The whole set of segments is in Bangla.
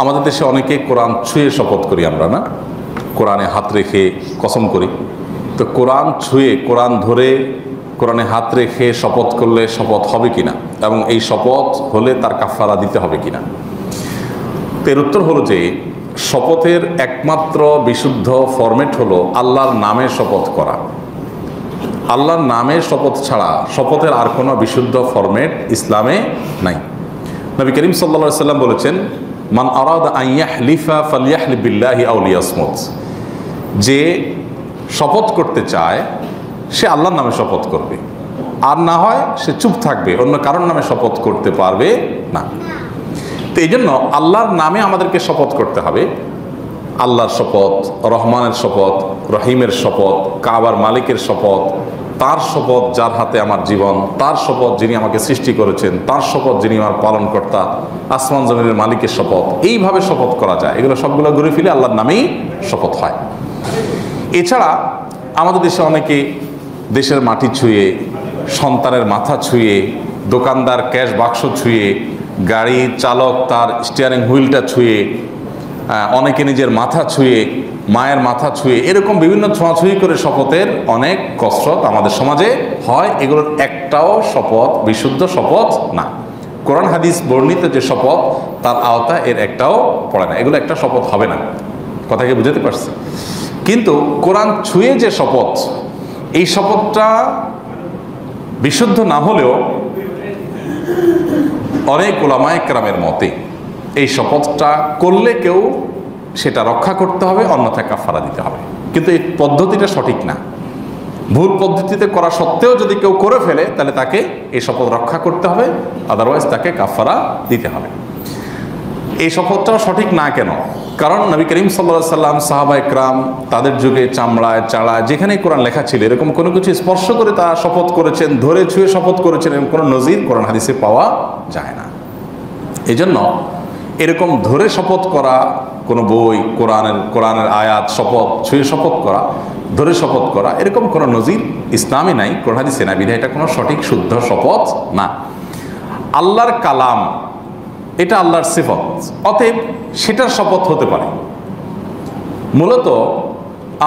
আমাদের দেশে অনেকে কোরআন ছুঁয়ে শপথ করি আমরা, না? কোরআনে হাত রেখে কসম করি। তো কোরআন ছুঁয়ে, কোরআন ধরে, কোরআনে হাত রেখে শপথ করলে শপথ হবে কিনা, এবং এই শপথ হলে তার কাফারা দিতে হবে কিনা? তো এর উত্তর হলো যে শপথের একমাত্র বিশুদ্ধ ফরম্যাট হলো আল্লাহর নামে শপথ করা। আল্লাহর নামে শপথ ছাড়া শপথের আর কোনো বিশুদ্ধ ফরম্যাট ইসলামে নাই। নবী করিম সাল্লাল্লাহু আলাইহি ওয়াসাল্লাম বলেছেন, মান আরাদা আন ইয়াহলিফা ফালইয়াহলিফ বিল্লাহি আও লিয়াসমুত। যে শপথ করতে চায় সে আল্লাহর নামে শপথ করবে, আর না হয় সে চুপ থাকবে, অন্য কারোর নামে শপথ করতে পারবে না। তো এই জন্য আল্লাহর নামে আমাদেরকে শপথ করতে হবে। আল্লাহর শপথ, রহমানের শপথ, রহিমের শপথ, কাবার মালিকের শপথ, তার শপথ যার হাতে আমার জীবন, তার শপথ যিনি আমাকে সৃষ্টি করেছেন, তার শপথ যিনি আমার পালনকর্তা, আসমান জমিনের মালিকের শপথ। এইভাবে শপথ করা যায়। এগুলো সবগুলো ঘুরে ফিরে আল্লাহর নামেই শপথ হয়। এছাড়া আমাদের দেশে অনেকে দেশের মাটি ছুঁয়ে, সন্তানের মাথা ছুঁয়ে, দোকানদার ক্যাশ বাক্স ছুঁয়ে, গাড়ি চালক তার স্টিয়ারিং হুইলটা ছুঁয়ে, অনেকে নিজের মাথা ছুঁয়ে, মায়ের মাথা ছুঁয়ে, এরকম বিভিন্ন ছোঁয়াছুঁয়ি করে শপথের অনেক কসরত আমাদের সমাজে হয়। এগুলোর একটাও শপথ বিশুদ্ধ শপথ না। কোরআন হাদিস বর্ণিত যে শপথ তার আওতা এর একটাও পড়ে না। এগুলো একটা শপথ হবে না। কথাকে বুঝাতে পারছি? কিন্তু কোরআন ছুঁয়ে যে শপথ, এই শপথটা বিশুদ্ধ না হলেও অনেক উলামায়ে কেরামের মতে এই শপথটা করলে কেউ সেটা রক্ষা করতে হবে, অন্যথায় কাফারা দিতে হবে। কিন্তু এই পদ্ধতিটা সঠিক না। ভুল পদ্ধতিতে করা সত্ত্বেও যদি কেউ করে ফেলে তাহলে তাকে এই শপথ রক্ষা করতে হবে, আদারওয়াইজ তাকে কাফারা দিতে হবে। এই শপথটাও সঠিক না কেন? কারণ নবী করিম সাল্লাল্লাহু আলাইহি সাল্লাম, সাহাবায়ে কেরাম তাদের যুগে চামড়ায়, চাড়ায় যেখানে কোরআন লেখা ছিল এরকম কোনো কিছু স্পর্শ করে তারা শপথ করেছেন, ধরে ছুঁয়ে শপথ করেছেন, এরকম কোনো নজির কোরআন হাদিসে পাওয়া যায় না। এই জন্য এরকম ধরে শপথ করা কোনো বই, কোরআনের আয়াত, শপথ ছুঁয়ে শপথ করা, ধরে শপথ করা, এরকম কোনো নজির ইসলামে নাই, কোরআন হাদিসে নাই। বিধায় এটা কোনো সঠিক শুদ্ধ শপথ না। আল্লাহর কালাম এটা আল্লাহর সিফত, অতএব সেটার শপথ হতে পারে। মূলত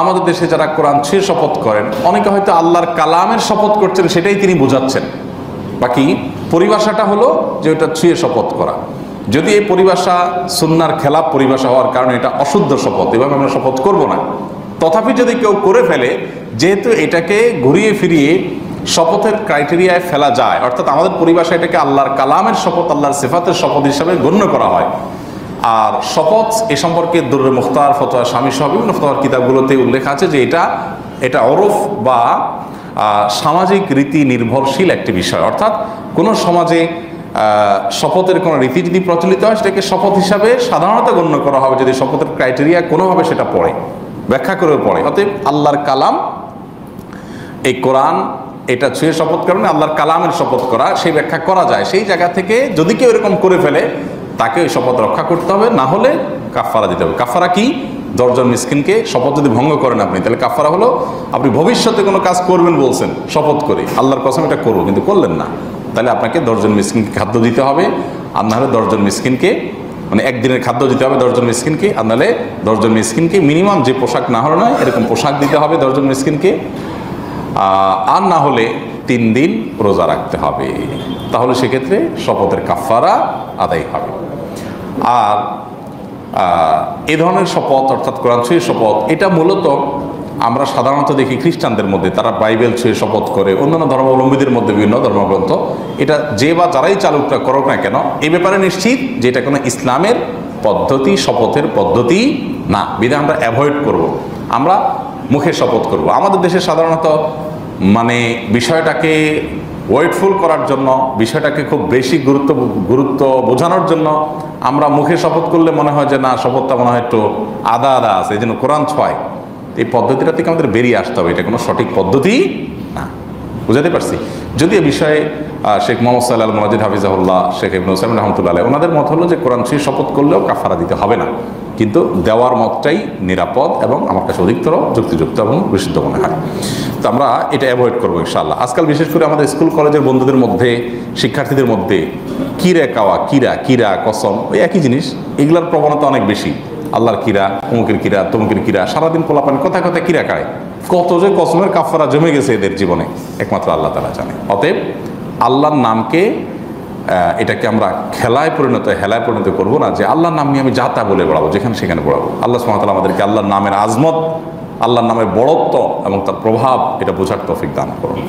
আমাদের দেশে যারা কোরআন ছুঁয়ে শপথ করেন, অনেকে হয়তো আল্লাহর কালামের শপথ করছেন, সেটাই তিনি বোঝাচ্ছেন। বাকি পরিভাষাটা হলো যে ওটা ছুঁয়ে শপথ করা। যদি এই পরিভাষা সুন্নাহর খেলাফ পরিভাষা হওয়ার কারণে এটা অশুদ্ধ শপথ, এভাবে আমরা শপথ করব না। তথাপি যদি কেউ করে ফেলে, যেহেতু এটাকে ঘুরিয়ে ফিরিয়ে শপথের ক্রাইটেরিয়ায় ফেলা যায়, অর্থাৎ আমাদের পরিভাষা এটাকে আল্লাহর কালামের শপথ, আল্লাহর সিফাতের শপথ হিসাবে গণ্য করা হয়। আর শপথ এ সম্পর্কে দুররে মুখতার, ফতোয়া স্বামী সহ বিভিন্ন ফতোয়ার কিতাবগুলোতে উল্লেখ আছে যে এটা ওরফ বা সামাজিক রীতি নির্ভরশীল একটি বিষয়। অর্থাৎ কোনো সমাজে শপথের কোনো রীতি যদি প্রচলিত হয়, সেটাকে শপথ হিসাবে সাধারণত গণ্য করা হবে যদি শপথের ক্রাইটেরিয়া কোনোভাবে সেটা পড়ে, ব্যাখ্যা করেও পড়ে। অতএব আল্লাহর কালাম, এই কোরআন, এটা ছুঁয়ে শপথ করবে, আল্লাহর কালামের শপথ করা, সেই ব্যাখ্যা করা যায়। সেই জায়গা থেকে যদি কেউ এরকম করে ফেলে তাকে ওই শপথ রক্ষা করতে হবে, না হলে কাফারা দিতে হবে। কাফারা কি? 10 জন মিসকিনকে শপথ যদি ভঙ্গ করেন আপনি, তাহলে কাফারা হলো আপনি ভবিষ্যতে কোনো কাজ করবেন বলছেন শপথ করে, আল্লাহর কসম এটা করবো, কিন্তু করলেন না, তাহলে আপনাকে 10 জন মিসকিনকে খাদ্য দিতে হবে। আর না হলে 10 জন মিসকিনকে, মানে একদিনের খাদ্য দিতে হবে 10 জন মিসকিনকে। আর নাহলে 10 জন মিসকিনকে মিনিমাম যে পোশাক না হলে নয় এরকম পোশাক দিতে হবে 10 জন মিসকিনকে। আর না হলে 3 দিন রোজা রাখতে হবে। তাহলে সেক্ষেত্রে শপথের কাফারা আদায় হবে। আর এ ধরনের শপথ, অর্থাৎ কোরআন ছুঁয়ে শপথ, এটা মূলত আমরা সাধারণত দেখি খ্রিস্টানদের মধ্যে, তারা বাইবেল ছুঁয়ে শপথ করে, অন্যান্য ধর্মাবলম্বীদের মধ্যে বিভিন্ন ধর্মগ্রন্থ। এটা যে বা যারাই চালুকটা করুক না কেন, এই ব্যাপারে নিশ্চিত যে এটা কোনো ইসলামের পদ্ধতি, শপথের পদ্ধতি না। বিধায় আমরা অ্যাভয়েড করব, আমরা মুখে শপথ করব। আমাদের দেশে সাধারণত মানে বিষয়টাকে ওয়েটফুল করার জন্য, বিষয়টাকে খুব বেশি গুরুত্ব বোঝানোর জন্য আমরা মুখে শপথ করলে মনে হয় যে না, শপথটা মনে হয় একটু আদা আদা আছে, এই জন্য কোরআন ছয়। এই পদ্ধতিটা থেকে আমাদের বেরিয়ে আসতে হবে, এটা কোনো সঠিক পদ্ধতি না। বুঝাতে পারছি? যদি এ বিষয়ে শেখ মোহাম্মদ সাল্লাহ মজিদ হাফিজাহুল্লাহ, শেখ ইবনে উসাইমিন রহমতুল্লাহ, ওনাদের মত হলো যে কোরআন ছুঁয়ে শপথ করলেও কাফারা দিতে হবে না, কিন্তু দেওয়ার মতটাই নিরাপদ এবং আমার কাছে অধিকতর যুক্তিযুক্ত এবং বিশুদ্ধ মনে হয়। তো আমরা এটা অ্যাভয়েড করবো ইনশাআল্লাহ। আজকাল বিশেষ করে আমাদের স্কুল কলেজের বন্ধুদের মধ্যে, শিক্ষার্থীদের মধ্যে কিরে কাওয়া, কিরা কসম, ওই একই জিনিস, এগুলার প্রবণতা অনেক বেশি। আল্লাহর কিরা, অমুকের কিরা, তমুকের কিরা, সারাদিন পোলাপান কথা কথা কিরা কায়। কত যে কসমের কাফারা জমে গেছে এদের জীবনে একমাত্র আল্লাহ তাআলা জানে। অতএব আল্লাহর নামকে এটাকে আমরা হেলায় পরিণত করবো না, যে আল্লাহর নাম নিয়ে আমি যা তা বলে বেড়াবো, যেখানে সেখানে বেড়াবো। আল্লাহ সুবহানাহু ওয়া তাআলা আমাদেরকে আল্লাহর নামের আজমত, আল্লাহর নামের বড়ত্ব এবং তার প্রভাব এটা বোঝার তৌফিক দান করুন।